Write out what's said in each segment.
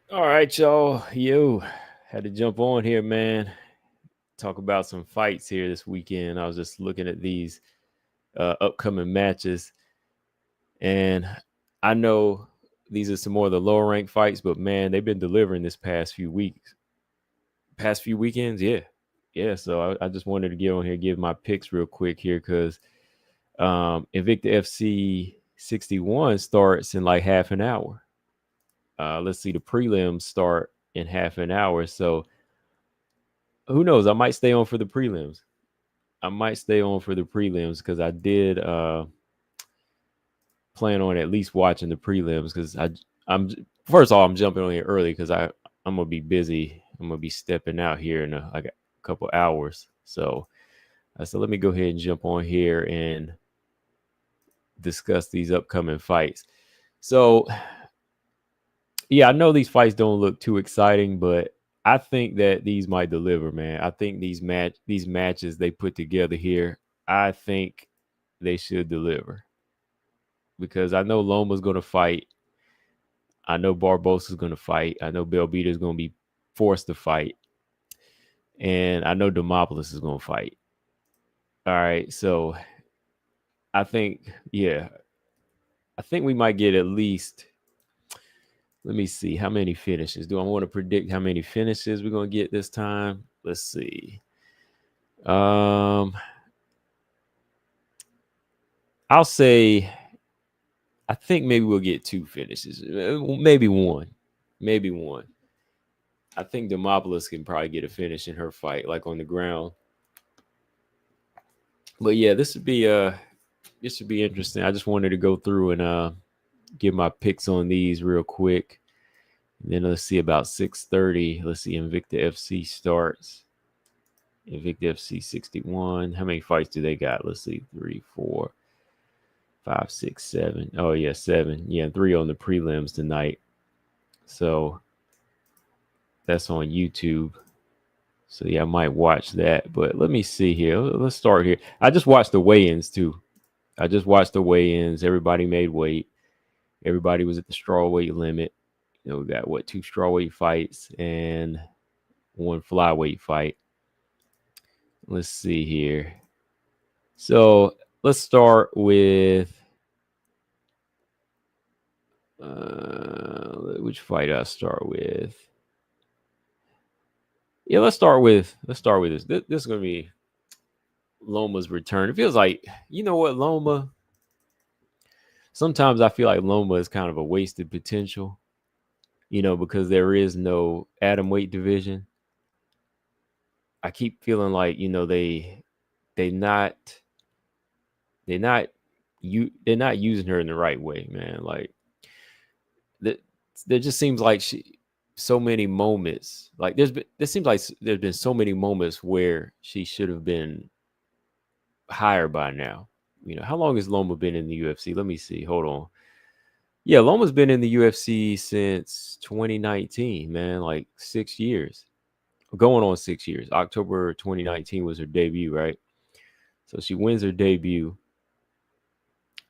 All right, y'all. Had to jump on here, man. Talk about some fights here this weekend. I was just looking at these upcoming matches, and I know these are some more of the lower ranked fights, but man, they've been delivering this past few weeks, past few weekends. Yeah. So I just wanted to get on here, give my picks real quick here, because Invicta FC 61 starts in like half an hour. Let's see, the prelims start in half an hour, so who knows? I might stay on for the prelims. I might stay on for the prelims because I did plan on at least watching the prelims because I'm first of all I'm jumping on here early because I'm gonna be busy. I'm gonna be stepping out here in like a couple hours. So let me go ahead and jump on here and discuss these upcoming fights. So yeah, I know these fights don't look too exciting, but I think that these might deliver, man. I think these matches they put together here, I think they should deliver because I know Loma's going to fight. I know Barbosa's going to fight. I know Belbita is going to be forced to fight, and I know Demopolous is going to fight. All right, so I think yeah, I think we might get at least. Let me see how many finishes. Do I want to predict how many finishes we're going to get this time? Let's see. Um, I'll say I think maybe we'll get two finishes, maybe one, maybe one. I think Demopolous can probably get a finish in her fight, like on the ground. But yeah, this should be interesting. I just wanted to go through and give my picks on these real quick. And then let's see about 6:30. Let's see Invicta FC starts. Invicta FC 61. How many fights do they got? Let's see. 3, 4, 5, 6, 7. Oh yeah, 7. Yeah, 3 on the prelims tonight. So that's on YouTube. So yeah, I might watch that. But let me see here. Let's start here. I just watched the weigh-ins too. I just watched the weigh-ins. Everybody made weight. Everybody was at the strawweight limit. You know, we got what, 2 strawweight fights and 1 flyweight fight. Let's see here. So let's start with which fight I start with. Yeah, let's start with this. This is gonna be Loma's return. It feels like, you know what, Loma. Sometimes I feel like Loma is kind of a wasted potential, because there is no atom weight division. I keep feeling like, they not they're not they're not using her in the right way, man. Like that there just seems like she so many moments. Like there seems like there's been so many moments where she should have been higher by now. How long has Loma been in the UFC? Let me see. Hold on. Yeah, Loma's been in the UFC since 2019, man, like 6 years. Going on 6 years. October 2019 was her debut, right? So she wins her debut.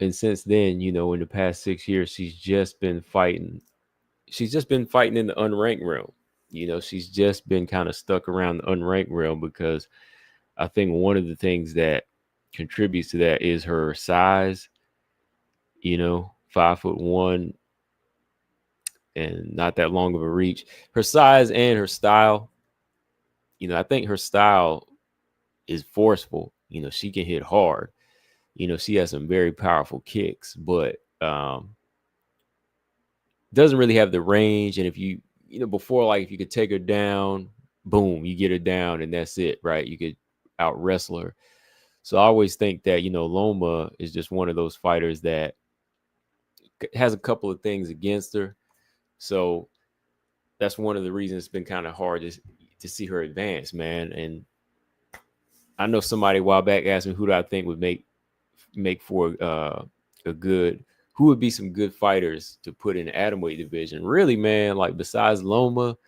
And since then, in the past 6 years, she's just been fighting in the unranked realm. She's just been kind of stuck around the unranked realm because I think one of the things that contributes to that is her size. 5'1" and not that long of a reach. Her size and her style. I think her style is forceful. She can hit hard. She has some very powerful kicks, but doesn't really have the range. And if before, like, if you could take her down, boom, you get her down and that's it, right? You could out wrestle her. So I always think that, Loma is just one of those fighters that has a couple of things against her. So that's one of the reasons it's been kind of hard to see her advance, man. And I know somebody a while back asked me who do I think would make for a good, who would be some good fighters to put in the atomweight division. Really, man, like besides Loma,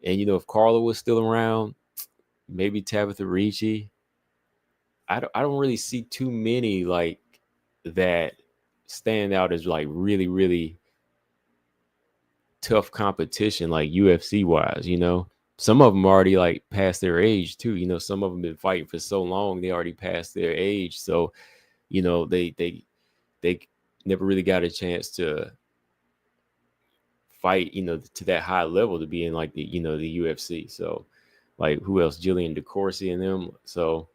and if Carla was still around, maybe Tabitha Ricci. I don't really see too many like that stand out as like really, really tough competition, like UFC wise. Some of them already like past their age too. Some of them been fighting for so long they already passed their age. So they never really got a chance to fight, to that high level to be in like the UFC. So like who else? Jillian DeCourcy and them. So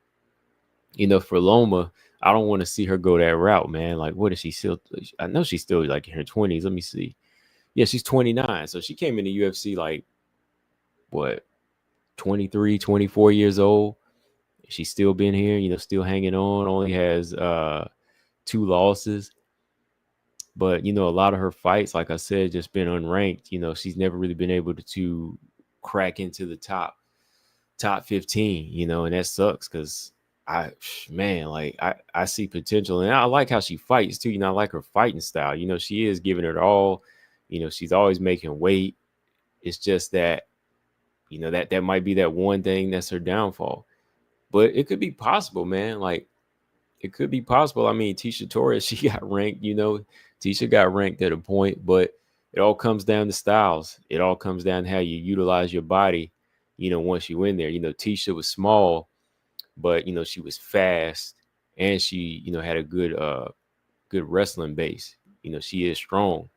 for Loma, I don't want to see her go that route, man. Like, what is she still? I know she's still like in her 20s. Let me see. Yeah, she's 29. So she came in the UFC like what, 23, 24 years old. She's still been here, still hanging on. Only has 2 losses. But a lot of her fights, like I said, just been unranked. She's never really been able to crack into the top 15, and that sucks because I see potential, and I like how she fights too. I like her fighting style. She is giving it all. She's always making weight. It's just that, that might be that one thing that's her downfall. But it could be possible, man. Like, it could be possible. I mean, Tisha Torres, she got ranked, Tisha got ranked at a point, but it all comes down to styles. It all comes down to how you utilize your body, once you win there. Tisha was small, but, she was fast, and she, had a good wrestling base. She is strong.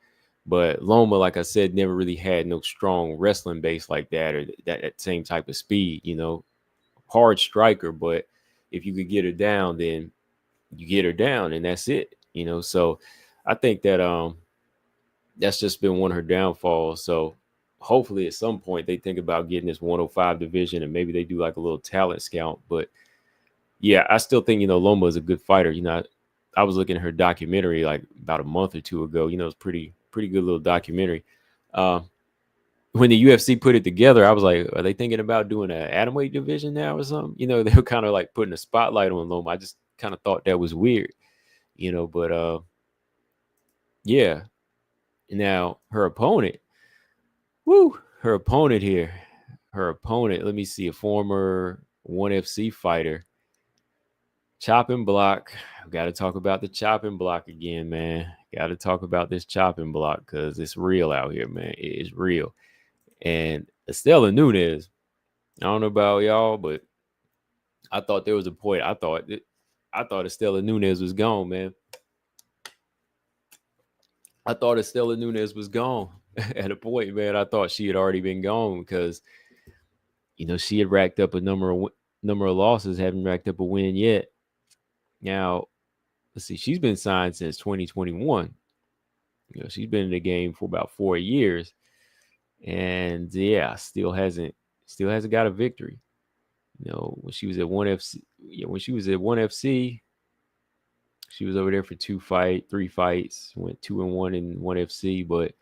But Loma, like I said, never really had no strong wrestling base like that, or that same type of speed, hard striker. But if you could get her down, then you get her down, and that's it. So I think that that's just been one of her downfalls. So hopefully at some point they think about getting this 105 division, and maybe they do like a little talent scout. But yeah, I still think Loma is a good fighter. I was looking at her documentary like about a month or two ago. It's pretty good little documentary. When the UFC put it together, I was like, are they thinking about doing an atomweight division now or something? They were kind of like putting a spotlight on Loma. I just kind of thought that was weird, but yeah. Now her opponent, her opponent here, let me see, a former ONE FC fighter, chopping block. Got to talk about the chopping block again, man. Got to talk about this chopping block because it's real out here, man. It is real. And Estela Nunes, I don't know about y'all, but I thought there was a point. I thought Estela Nunes was gone, man. I thought Estela Nunes was gone at a point, man. I thought she had already been gone because, she had racked up a number of losses, haven't racked up a win yet. Now, let's see, she's been signed since 2021. She's been in the game for about 4 years, and yeah, still hasn't got a victory. When she was at ONE FC, she was over there for 3 fights, went 2-1 in ONE FC, but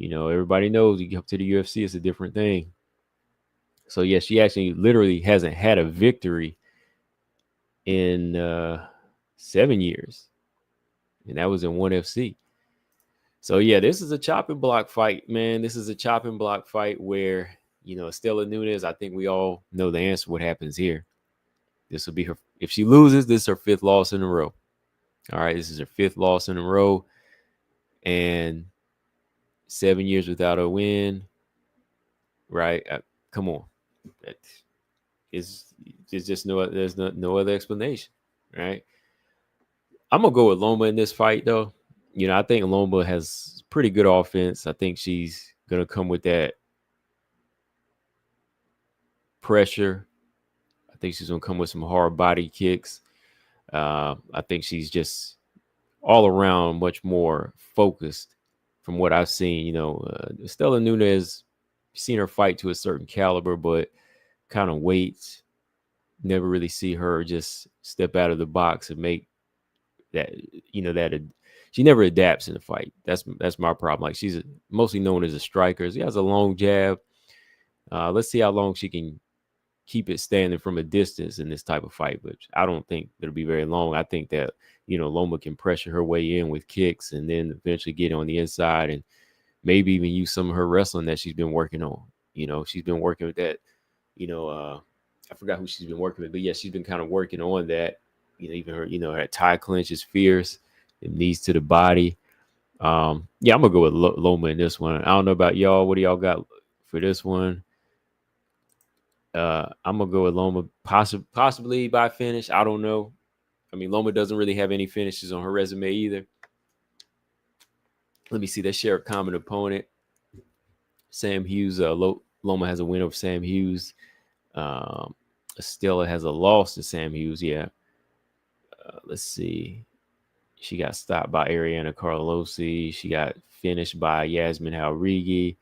everybody knows you come to the UFC, it's a different thing. So yeah, she actually literally hasn't had a victory in 7 years, and that was in ONE FC. So yeah, this is a chopping block fight, man. This is a chopping block fight where Estela Nunes, I think we all know the answer. What happens here? This will be her. If she loses, this is her 5th loss in a row. All right, this is her 5th loss in a row, and 7 years without a win. Right? Come on, it's just there's no other explanation, right? I'm gonna go with Loma in this fight, though. I think Loma has pretty good offense. I think she's gonna come with that pressure. I think she's gonna come with some hard body kicks. I think she's just all around much more focused from what I've seen. Estela Nunes, seen her fight to a certain caliber, but kind of waits. Never really see her just step out of the box and make that, she never adapts in the fight. That's my problem. Like, she's mostly known as a striker. She has a long jab. Let's see how long she can keep it standing from a distance in this type of fight, but I don't think it'll be very long. I think that, Loma can pressure her way in with kicks and then eventually get on the inside and maybe even use some of her wrestling that she's been working on. She's been working with that, I forgot who she's been working with, but yeah, she's been kind of working on that. Even her, her tie clinch is fierce, and knees to the body. Yeah, I'm gonna go with Loma in this one. I don't know about y'all. What do y'all got for this one? I'm gonna go with Loma, possibly by finish. I don't know. I mean, Loma doesn't really have any finishes on her resume either. Let me see. They share a common opponent. Sam Hughes. Loma has a win over Sam Hughes. Estella has a loss to Sam Hughes. Yeah. Let's see. She got stopped by Ariana Carlosi. She got finished by Yasmin Haurigi.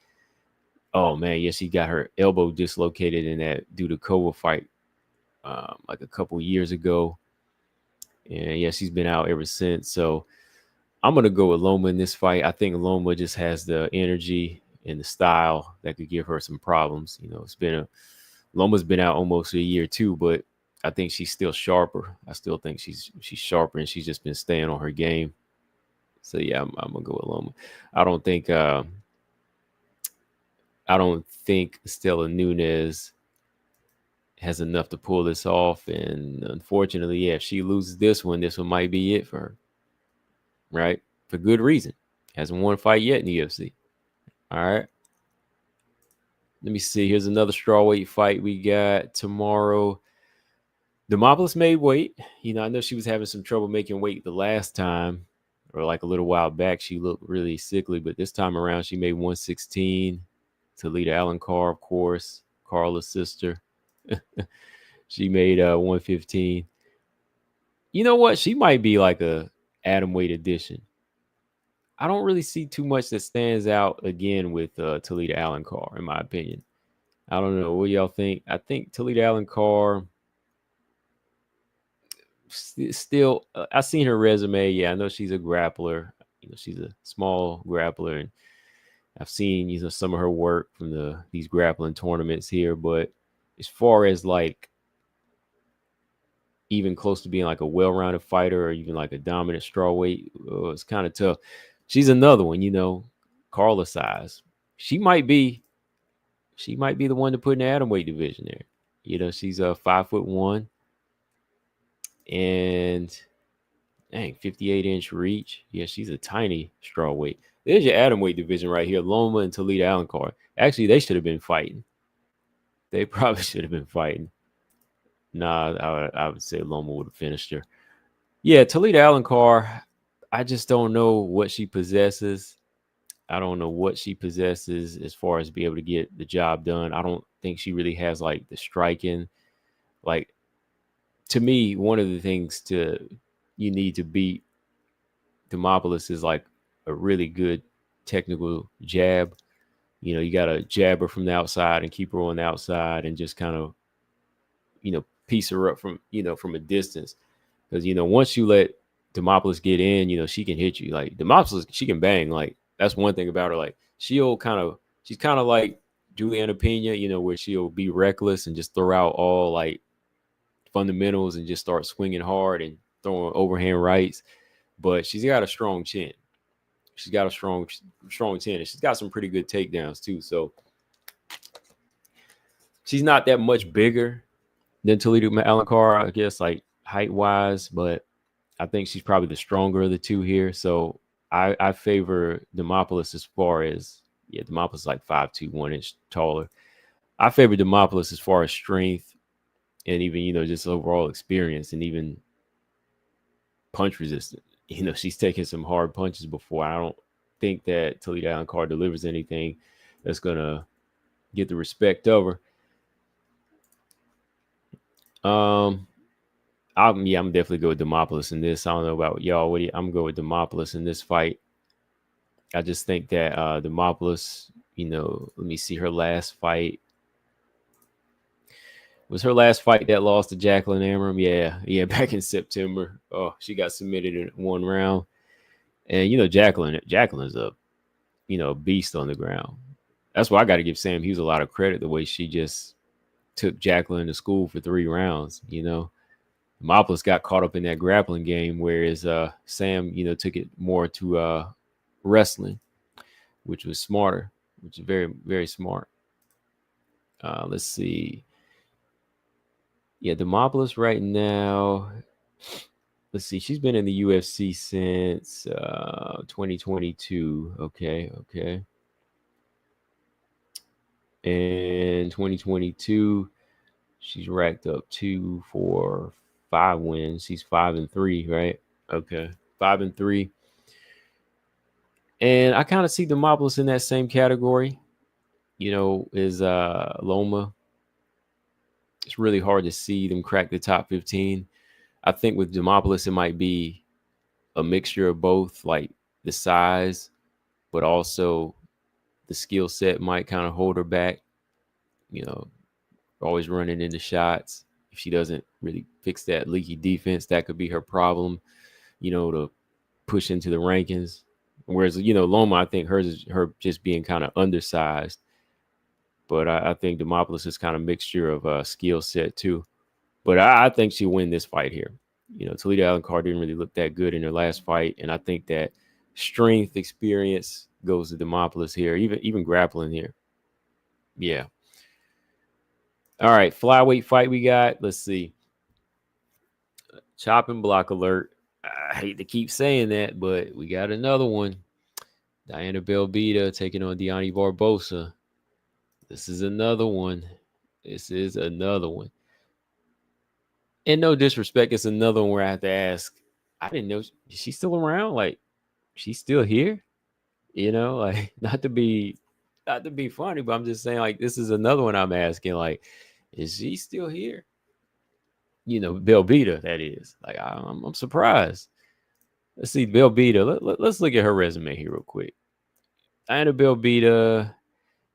Oh man, yeah, she got her elbow dislocated in that Dudakova fight like a couple years ago. And yeah, she's been out ever since. So I'm gonna go with Loma in this fight. I think Loma just has the energy and the style that could give her some problems. You know, Loma's been out almost a year too, but I think she's still sharper. I still think she's sharper, and she's just been staying on her game. So yeah, I'm gonna go with Loma. I don't think Stella Nunes has enough to pull this off, and unfortunately, yeah, if she loses this one might be it for her, right? For good reason. Hasn't won a fight yet in the UFC. All right. Let me see. Here's another strawweight fight we got tomorrow. Demopolous made weight. You know, I know she was having some trouble making weight the last time, or like a little while back. She looked really sickly, but this time around, she made 116. Talita Alencar, of course, Carla's sister. She made 115. You know what? She might be like a atom weight addition. I don't really see too much that stands out again with Talita Alencar, in my opinion. I don't know. What y'all think? I think Talita Alencar still. I've seen her resume. Yeah, I know she's a grappler. You know, she's a small grappler, and I've seen some of her work from these grappling tournaments here. But as far as like even close to being like a well-rounded fighter or even like a dominant strawweight, it's kind of tough. She's another one, Carla size. She might be the one to put in the atomweight division there. She's a 5'1" and dang, 58-inch reach. Yeah, she's a tiny strawweight. There's your atomweight division right here. Loma and Talita Alencar. Actually, they should have been fighting. They probably should have been fighting. Nah, I would say Loma would have finished her. Yeah, Talita Alencar, I just don't know what she possesses. I don't know what she possesses as far as be able to get the job done. I don't think she really has like the striking. Like, to me, one of the things you need to beat Demopolous is like a really good technical jab. You got to jab her from the outside and keep her on the outside and just kind of, piece her up from a distance. Because, once you let Demopolous get in, she can hit you. Like, Demopolous, she can bang. Like, that's one thing about her. Like, she's kind of like Juliana Pena, where she'll be reckless and just throw out all like fundamentals and just start swinging hard and throwing overhand rights. But she's got a strong chin. She's got a strong chin, and she's got some pretty good takedowns too. So she's not that much bigger than Talita Alencar, I guess, like height wise, but I think she's probably the stronger of the two here. So I favor Demopolous as far as, Demopolous is like 5'2", 1 inch taller. I favor Demopolous as far as strength and even, just overall experience and even punch resistant. She's taken some hard punches before. I don't think that Talita Alencar delivers anything that's going to get the respect over. I'm definitely go with Demopolous in this. I don't know about y'all. I'm going with Demopolous in this fight. I just think that Demopolous, let me see, her last fight was her last fight that lost to Jacqueline Amram. Yeah, back in September. Oh, she got submitted in one round. And Jacqueline's a beast on the ground. That's why I got to give Sam Hughes a lot of credit, the way she just took Jacqueline to school for 3 rounds. Demopolous got caught up in that grappling game, whereas Sam, took it more to wrestling, which was smarter, which is very, very smart. Let's see. Yeah, Demopolous right now. let's see. She's been in the UFC since 2022. Okay. And 2022, she's racked up 2, 4, 5 wins. She's 5-3, right? Okay, 5-3. And I kind of see Demopolous in that same category. Is Loma. It's really hard to see them crack the top 15. I think with Demopolous, it might be a mixture of both, like the size, but also the skill set might kind of hold her back. Always running into shots. If she doesn't really fix that leaky defense, that could be her problem, to push into the rankings. Whereas, Loma, I think hers is her just being kind of undersized. But I think Demopolous is kind of mixture of skill set too. But I think she'll win this fight here. Toledo Alencar didn't really look that good in her last fight. And I think that strength, experience goes to Demopolous here, even grappling here. Yeah. All right, flyweight fight we got. Let's see. Chop and block alert. I hate to keep saying that, but we got another one. Diana Belbita taking on Deani Barbosa. This is another one. And no disrespect, it's another one where I have to ask, I didn't know, is she still around? Like, she's still here? Like, not to be funny, but I'm just saying, like, this is another one I'm asking, like, is she still here? Belbita, that is. Like, I'm surprised. Let's see, Belbita. Let's look at her resume here real quick. Diana Belbita,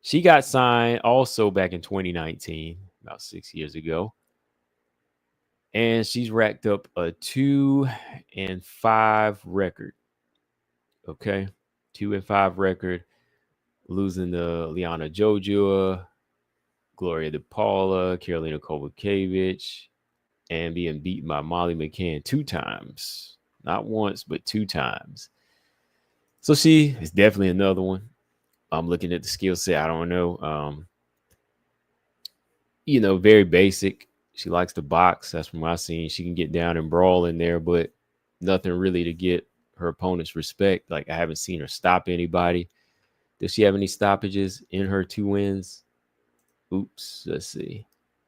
she got signed also back in 2019, about 6 years ago. And she's racked up a 2-5 record. Okay. 2-5 record. Losing to Liana Jojua, Gloria DePaula, Karolina Kowalkiewicz, and being beaten by Molly McCann 2 times. Not once, but 2 times. So she is definitely another one. I'm looking at the skill set. I don't know. Very basic. She likes to box. That's from what I've seen. She can get down and brawl in there, but nothing really to get her opponent's respect. Like, I haven't seen her stop anybody. Does she have any stoppages in her 2 wins? Oops. Let's see.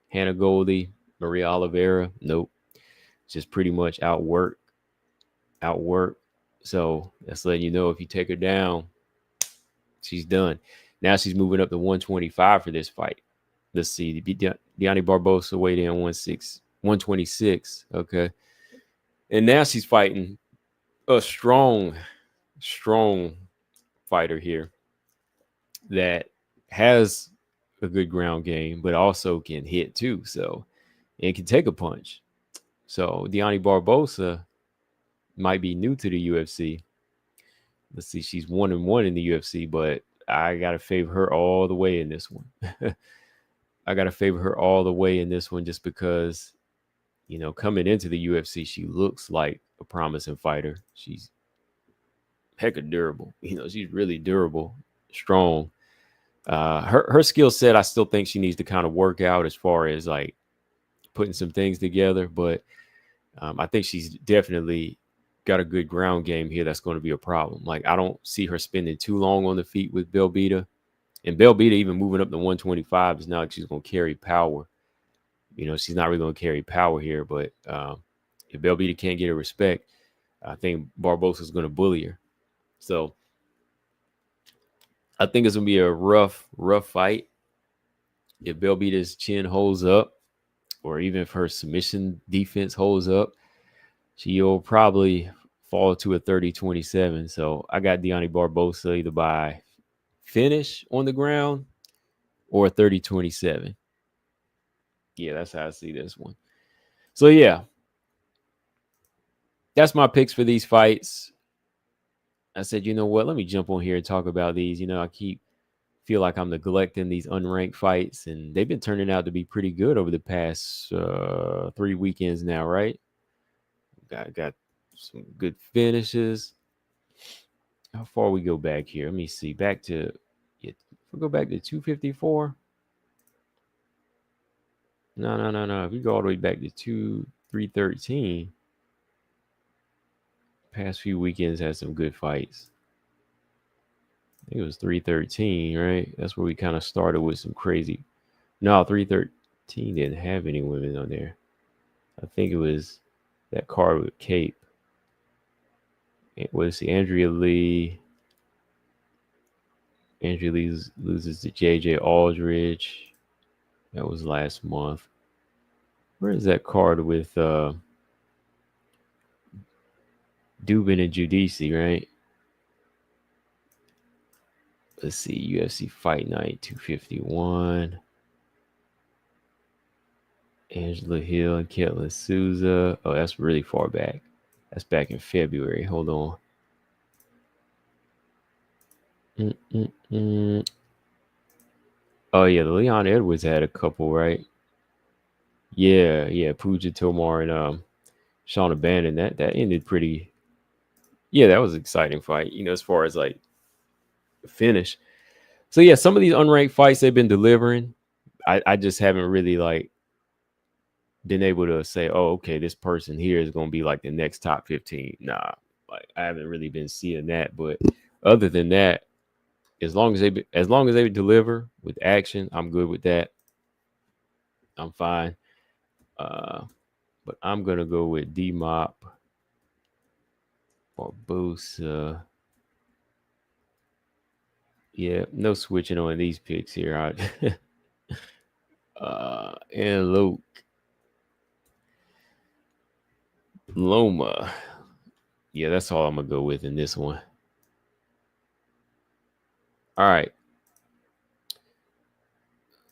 Hannah Goldie, Maria Oliveira. Nope. Just pretty much outwork. So that's letting you know if you take her down, she's done. Now she's moving up to 125 for this fight. Let's see. Deani Barbosa weighed in 126. Okay. And now she's fighting a strong fighter here that has a good ground game, but also can hit too. So, and can take a punch. So Deani Barbosa might be new to the UFC. Let's see. She's 1-1 in the UFC, but I got to favor her all the way in this one. Just because, coming into the UFC, she looks like a promising fighter. She's hecka durable. She's really durable, strong. Her skill set, I still think she needs to kind of work out as far as like putting some things together. But I think she's definitely got a good ground game here. That's going to be a problem. Like, I don't see her spending too long on the feet with Belbita. And Belbita even moving up to 125 is not like she's going to carry power. She's not really going to carry power here. But if Belbita can't get her respect, I think Barbosa is going to bully her. So I think it's going to be a rough fight. If Belbita's chin holds up, or even if her submission defense holds up, she'll probably fall to a 30-27. So I got Deani Barbosa either by finish on the ground or 30-27. Yeah, that's how I see this one. So yeah, that's my picks for these fights. I said, you know what? Let me jump on here and talk about these. I feel like I'm neglecting these unranked fights, and they've been turning out to be pretty good over the past 3 weekends now, right? Got some good finishes. How far we go back here? Let me see. If we go back to 254. No. If we go all the way back to 313, past few weekends had some good fights. I think it was 313, right? That's where we kind of started with some crazy. No, 313 didn't have any women on there. I think it was that card with Cape. It was Andrea Lee. Andrea Lee loses to JJ Aldridge. That was last month. Where is that card with Dubin and Judici, right? Let's see, UFC Fight Night 251. Angela Hill and Ketlin Souza. Oh, that's really far back. That's back in February. Hold on. Oh, yeah, the Leon Edwards had a couple, right? Yeah, Pooja Tomar and Sean Abandon. That ended pretty. Yeah, that was an exciting fight. As far as like finish. So yeah, some of these unranked fights they've been delivering. I just haven't really like been able to say, oh, okay, this person here is going to be like the next top 15. Nah, like I haven't really been seeing that. But other than that, as long as they deliver with action, I'm good with that. I'm fine. But I'm gonna go with Demop or Barbosa. Yeah, no switching on these picks here. And Luke Loma. Yeah, that's all I'm gonna go with in this one. All right.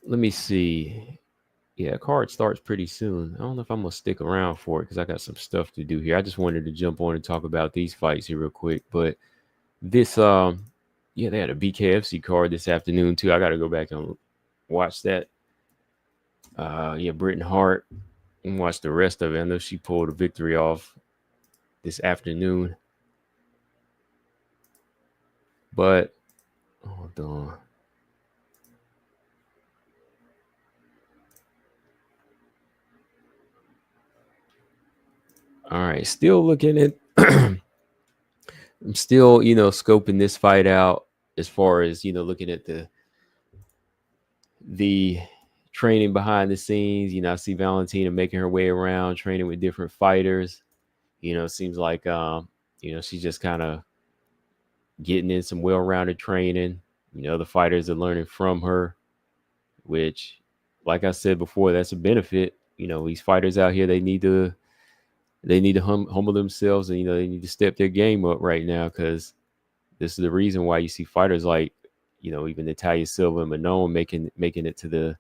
Let me see. Yeah, card starts pretty soon. I don't know if I'm gonna stick around for it because I got some stuff to do here. I just wanted to jump on and talk about these fights here real quick. But this yeah, they had a BKFC card this afternoon too. I gotta go back and watch that. Yeah, Britain Hart and watch the rest of it. I know she pulled a victory off this afternoon. But hold on. All right, still looking at I'm still, scoping this fight out as far as, looking at the training behind the scenes. I see Valentina making her way around, training with different fighters. Seems like she's just kind of getting in some well-rounded training. The fighters are learning from her, which, like I said before, that's a benefit. These fighters out here, they need to humble themselves, and they need to step their game up right now, because this is the reason why you see fighters like even Natalia Silva and Manon making it to the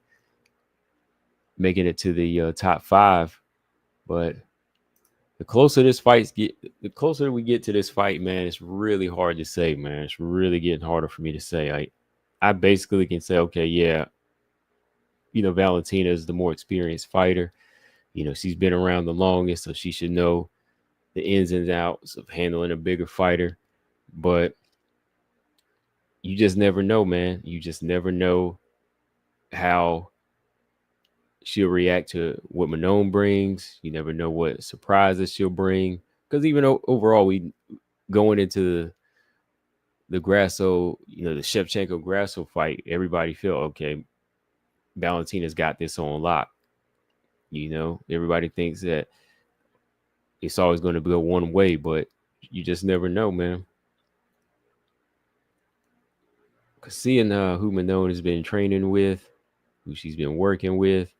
top 5. But the closer we get to this fight, man, it's really hard to say, man. It's really getting harder for me to say. I basically can say, okay, yeah, Valentina is the more experienced fighter. She's been around the longest, so she should know the ins and outs of handling a bigger fighter. But you just never know, man. You just never know how she'll react to what Manon brings. You never know what surprises she'll bring. Because even overall, we going into the Grasso, the Shevchenko Grasso fight, everybody felt okay. Valentina's got this on lock. Everybody thinks that it's always going to go one way, but you just never know, man. Because seeing who Manon has been training with, who she's been working with,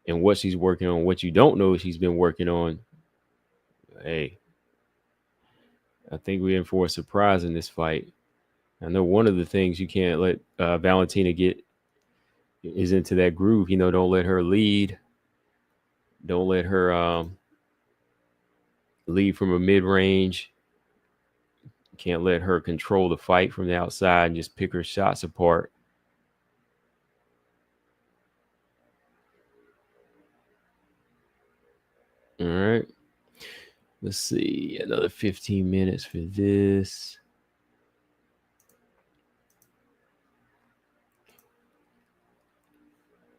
and what she's working on, what you don't know she's been working on, hey, I think we're in for a surprise in this fight. I know one of the things you can't let Valentina get is into that groove. Don't let her lead. Don't let her lead from a mid-range. Can't let her control the fight from the outside and just pick her shots apart. All right. Let's see. Another 15 minutes for this.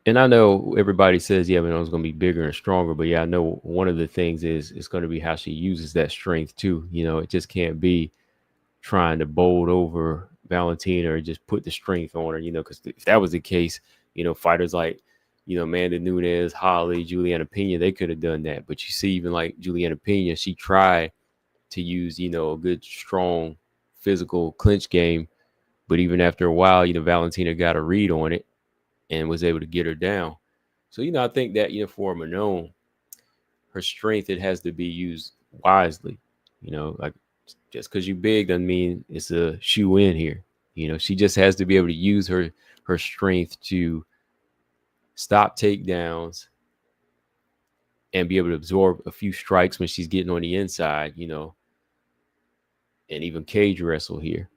And I know everybody says, yeah, Manone's going to be bigger and stronger. But yeah, I know one of the things is it's going to be how she uses that strength too. It just can't be trying to bowl over Valentina or just put the strength on her, because if that was the case, fighters like, Amanda Nunes, Holly, Juliana Pena, they could have done that. But you see, even like Juliana Pena, she tried to use, a good, strong physical clinch game. But even after a while, Valentina got a read on it and was able to get her down. So, I think that, for Manon, her strength, it has to be used wisely. Like just because you big doesn't mean it's a shoe in here. She just has to be able to use her strength to stop takedowns and be able to absorb a few strikes when she's getting on the inside, and even cage wrestle here.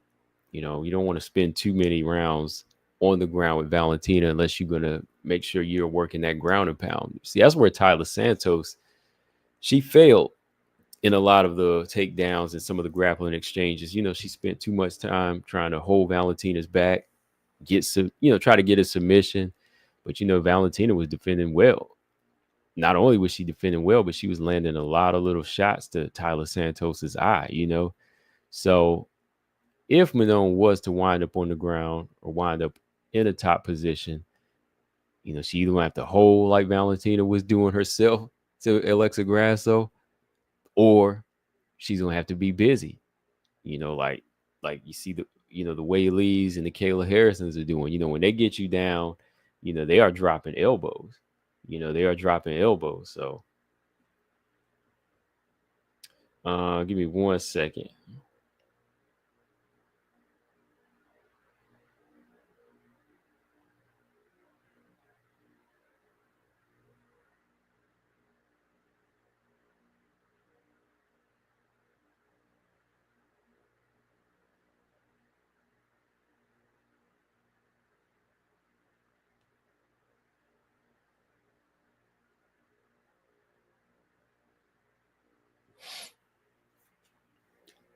You don't want to spend too many rounds on the ground with Valentina unless you're going to make sure you're working that ground and pound. See, that's where Tyler Santos, she failed in a lot of the takedowns and some of the grappling exchanges. She spent too much time trying to hold Valentina's back, try to get a submission. But, Valentina was defending well. Not only was she defending well, but she was landing a lot of little shots to Tyler Santos's eye, So if Manon was to wind up on the ground or wind up in a top position, she either have to hold like Valentina was doing herself to Alexa Grasso, or she's gonna have to be busy. Like you see the Wei Lees and the Kayla Harrisons are doing. When they get you down, they are dropping elbows. They are dropping elbows. So give me 1 second.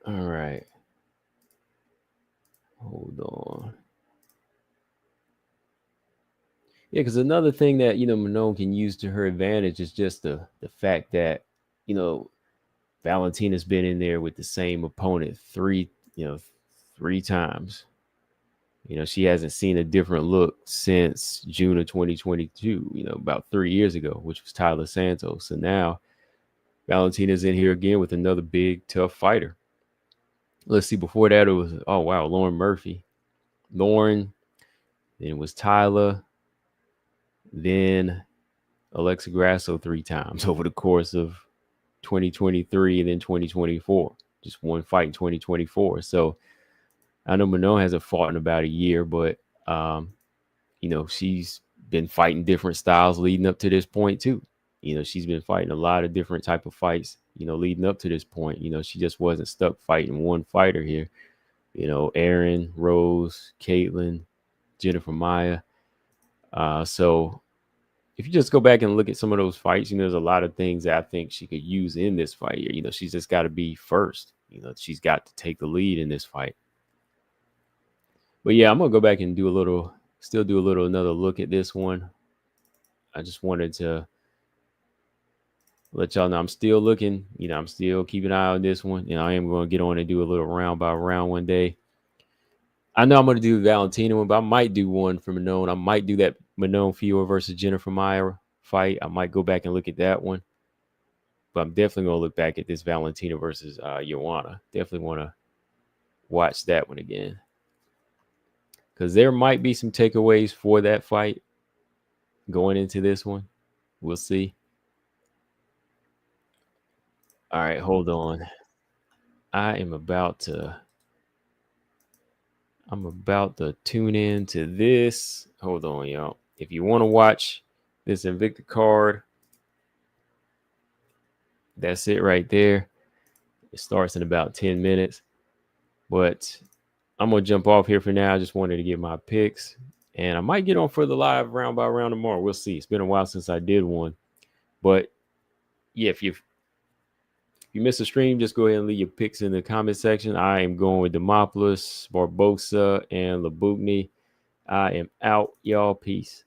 All right. Hold on. Yeah, because another thing that Manon can use to her advantage is just the fact that you know Valentina's been in there with the same opponent three times. She hasn't seen a different look since June of 2022. About 3 years ago, which was Tyler Santos. So now Valentina's in here again with another big tough fighter. Let's see. Before that, it was Lauren Murphy, Lauren. Then it was Tyler. Then Alexa Grasso 3 times over the course of 2023 and then 2024. Just one fight in 2024. So I know Manon hasn't fought in about a year, but she's been fighting different styles leading up to this point too. She's been fighting a lot of different type of fights, leading up to this point. She just wasn't stuck fighting one fighter here. Aaron, Rose, Caitlin, Jennifer Maya. So if you just go back and look at some of those fights, there's a lot of things that I think she could use in this fight here. She's just got to be first. She's got to take the lead in this fight. But yeah, I'm gonna go back and do another look at this one. I just wanted to let y'all know I'm still looking. I'm still keeping an eye on this one. I am going to get on and do a little round by round one day. I know I'm going to do the Valentina one, but I might do one for Manon. I might do that Manon Fiorot versus Jennifer Maya fight. I might go back and look at that one. But I'm definitely going to look back at this Valentina versus Joanna. Definitely want to watch that one again. Because there might be some takeaways for that fight going into this one. We'll see. All right, hold on. I'm about to tune in to this. Hold on, y'all. If you want to watch this Invicta card, that's it right there. It starts in about 10 minutes. But I'm going to jump off here for now. I just wanted to get my picks. And I might get on for the live round by round tomorrow. We'll see. It's been a while since I did one. But yeah, if you missed a stream, just go ahead and leave your picks in the comment section. I am going with Demopolous, Barbosa, and Lookboonmee. I am out, y'all. Peace.